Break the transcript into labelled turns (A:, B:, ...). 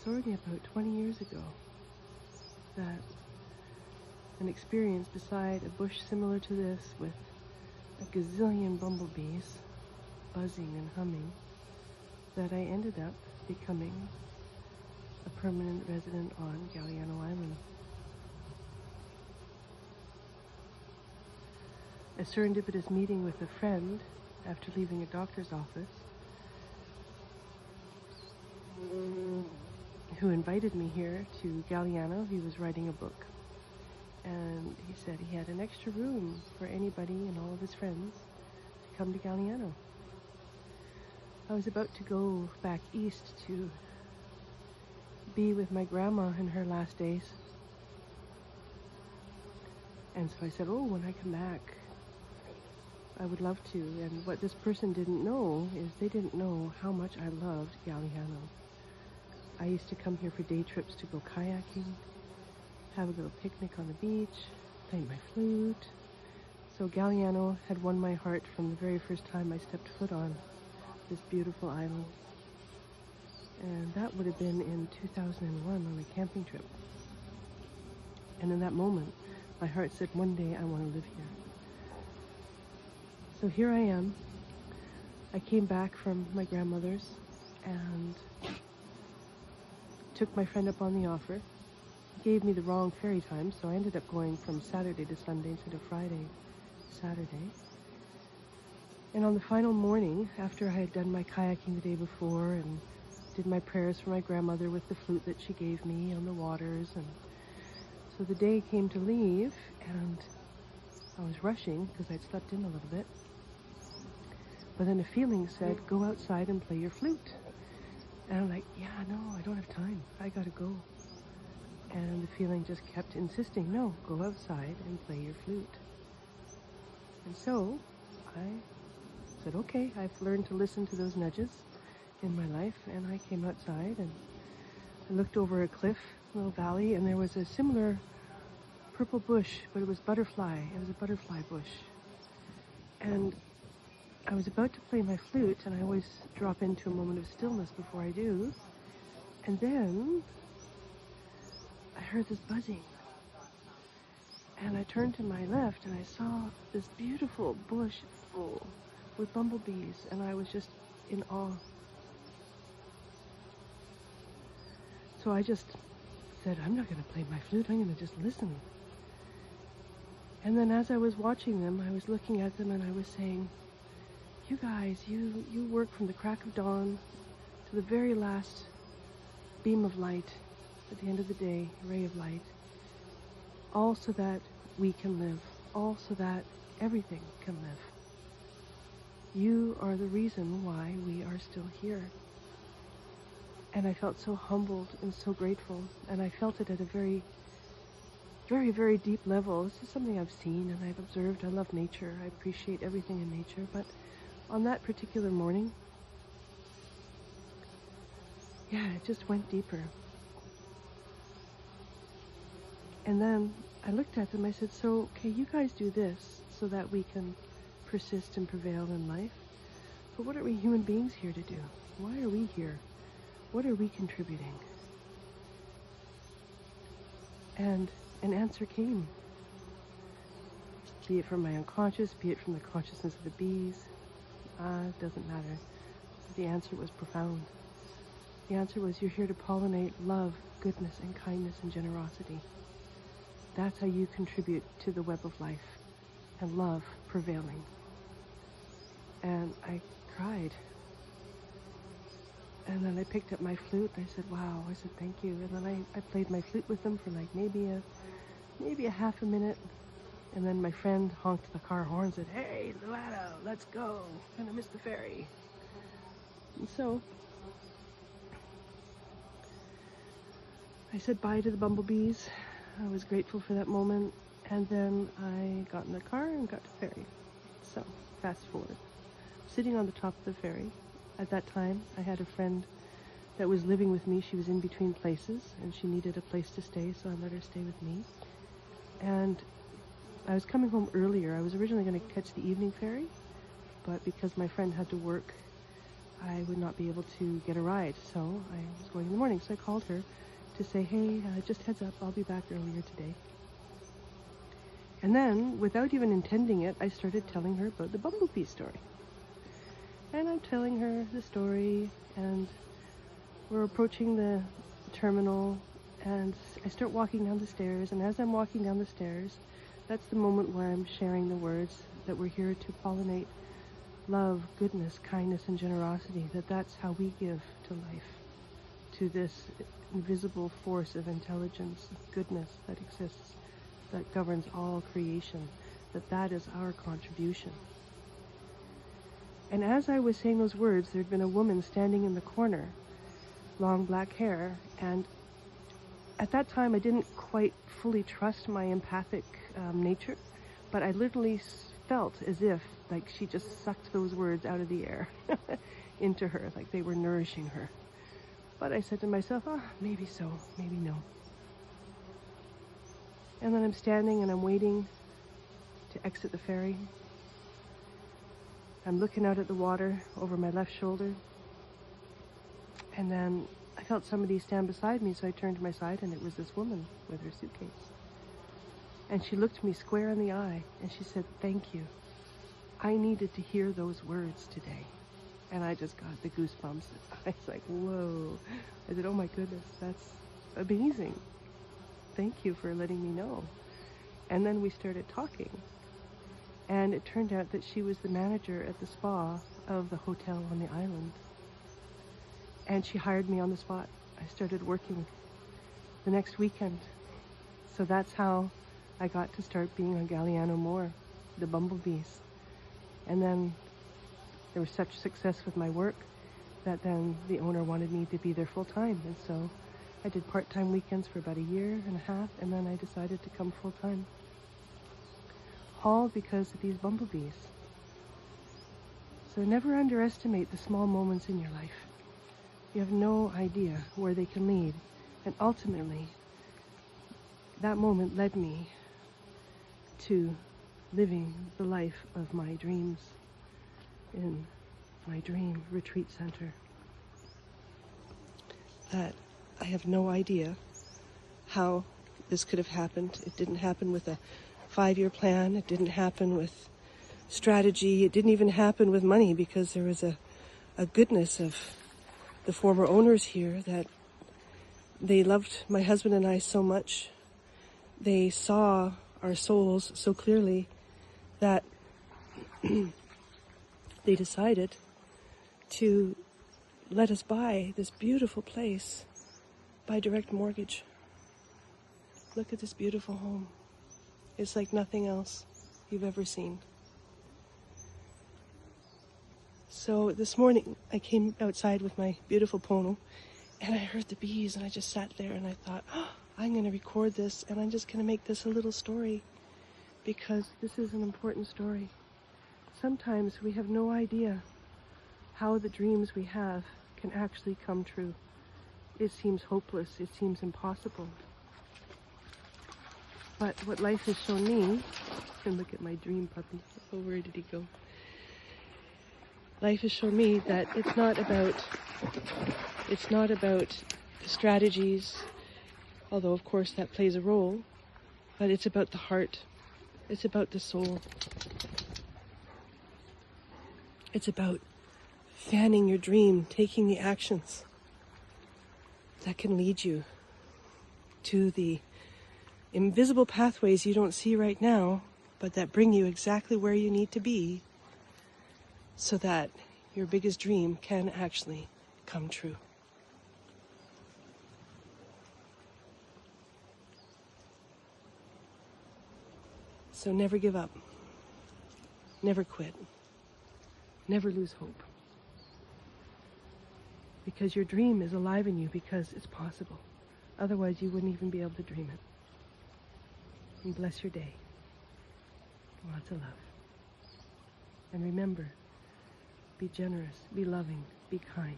A: already about 20 years ago that an experience beside a bush similar to this with a gazillion bumblebees buzzing and humming, that I ended up becoming a permanent resident on Galliano Island. A serendipitous meeting with a friend after leaving a doctor's office who invited me here to Galliano. He was writing a book, and he said he had an extra room for anybody and all of his friends to come to Galliano. I was about to go back east to be with my grandma in her last days, and so I said, oh, when I come back I would love to. And what this person didn't know is they didn't know how much I loved Galliano. I used to come here for day trips to go kayaking, have a little picnic on the beach, play my flute. So Galliano had won my heart from the very first time I stepped foot on this beautiful island. And that would have been in 2001 on a camping trip. And in that moment, my heart said, one day I want to live here. So here I am. I came back from my grandmother's and took my friend up on the offer. He gave me the wrong ferry time, so I ended up going from Saturday to Sunday instead of Friday to Saturday. And on the final morning, after I had done my kayaking the day before and did my prayers for my grandmother with the flute that she gave me on the waters, and so the day came to leave, and I was rushing because I'd slept in a little bit. But then a feeling said, go outside and play your flute. And I'm like, yeah, no, I don't have time. I gotta go. And the feeling just kept insisting, no, go outside and play your flute. And so I said, okay, I've learned to listen to those nudges in my life. And I came outside and I looked over a cliff, a little valley, and there was a similar purple bush, but it was butterfly. It was a butterfly bush. And I was about to play my flute, and I always drop into a moment of stillness before I do. And then I heard this buzzing. And I turned to my left and I saw this beautiful bush full with bumblebees, and I was just in awe. So I just said, I'm not going to play my flute, I'm going to just listen. And then as I was watching them, I was looking at them and I was saying, you guys, you work from the crack of dawn to the very last beam of light at the end of the day, a ray of light, all so that we can live, all so that everything can live. You are the reason why we are still here. And I felt so humbled and so grateful, and I felt it at a very, very, very deep level. This is something I've seen and I've observed. I love nature. I appreciate everything in nature, but on that particular morning, yeah, it just went deeper. And then I looked at them, I said, so, okay, you guys do this so that we can persist and prevail in life. But what are we human beings here to do? Why are we here? What are we contributing? And an answer came. Be it from my unconscious, be it from the consciousness of the bees. It doesn't matter. The answer was profound. The answer was, you're here to pollinate love, goodness, and kindness, and generosity. That's how you contribute to the web of life, and love prevailing. And I cried. And then I picked up my flute. I said, wow. I said, thank you. And then I played my flute with them for like maybe a half a minute. And then my friend honked the car horn and said, hey, Luana, let's go. I'm gonna miss the ferry. And so I said bye to the bumblebees. I was grateful for that moment. And then I got in the car and got to the ferry. So fast forward. Sitting on the top of the ferry. At that time, I had a friend that was living with me. She was in between places and she needed a place to stay, so I let her stay with me. And I was coming home earlier. I was originally going to catch the evening ferry, but because my friend had to work I would not be able to get a ride, so I was going in the morning. So I called her to say, hey, just heads up, I'll be back earlier today. And then, without even intending it, I started telling her about the bumblebee story. And I'm telling her the story, and we're approaching the terminal, and I start walking down the stairs, and as I'm walking down the stairs, that's the moment where I'm sharing the words that we're here to pollinate love, goodness, kindness, and generosity, that's how we give to life, to this invisible force of intelligence, goodness that exists, that governs all creation, that is our contribution. And as I was saying those words, there'd been a woman standing in the corner, long black hair, and at that time I didn't quite fully trust my empathic nature, but I literally felt as if like she just sucked those words out of the air into her, like they were nourishing her. But I said to myself, maybe so, maybe no. And then I'm standing and I'm waiting to exit the ferry. I'm looking out at the water over my left shoulder. And then I felt somebody stand beside me, so I turned to my side, and it was this woman with her suitcase. And she looked me square in the eye, and she said, thank you. I needed to hear those words today. And I just got the goosebumps. I was like, whoa. I said, oh my goodness, that's amazing. Thank you for letting me know. And then we started talking. And it turned out that she was the manager at the spa of the hotel on the island. And she hired me on the spot. I started working the next weekend. So that's how I got to start being on Galliano Moor, the bumblebees. And then there was such success with my work that then the owner wanted me to be there full time. And so I did part-time weekends for about a year and a half, and then I decided to come full time. All because of these bumblebees. So never underestimate the small moments in your life. You have no idea where they can lead. And ultimately, that moment led me to living the life of my dreams in my dream retreat center. That I have no idea how this could have happened. It didn't happen with a 5-year plan. It didn't happen with strategy. It didn't even happen with money, because there was a goodness of the former owners here that they loved my husband and I so much. They saw our souls so clearly that they decided to let us buy this beautiful place by direct mortgage. Look at this beautiful home. It's like nothing else you've ever seen. So this morning I came outside with my beautiful pono, and I heard the bees, and I just sat there and I thought, I'm going to record this, and I'm just going to make this a little story, because this is an important story. Sometimes we have no idea how the dreams we have can actually come true. It seems hopeless, it seems impossible. But what life has shown me, and look at my dream puppy, oh, where did he go? Life has shown me that it's not about strategies, although of course that plays a role, but it's about the heart. It's about the soul. It's about fanning your dream, taking the actions that can lead you to the invisible pathways you don't see right now, but that bring you exactly where you need to be, so that your biggest dream can actually come true. So never give up. Never quit. Never lose hope. Because your dream is alive in you, because it's possible. Otherwise, you wouldn't even be able to dream it. And bless your day. Lots of love. And remember, be generous, be loving, be kind.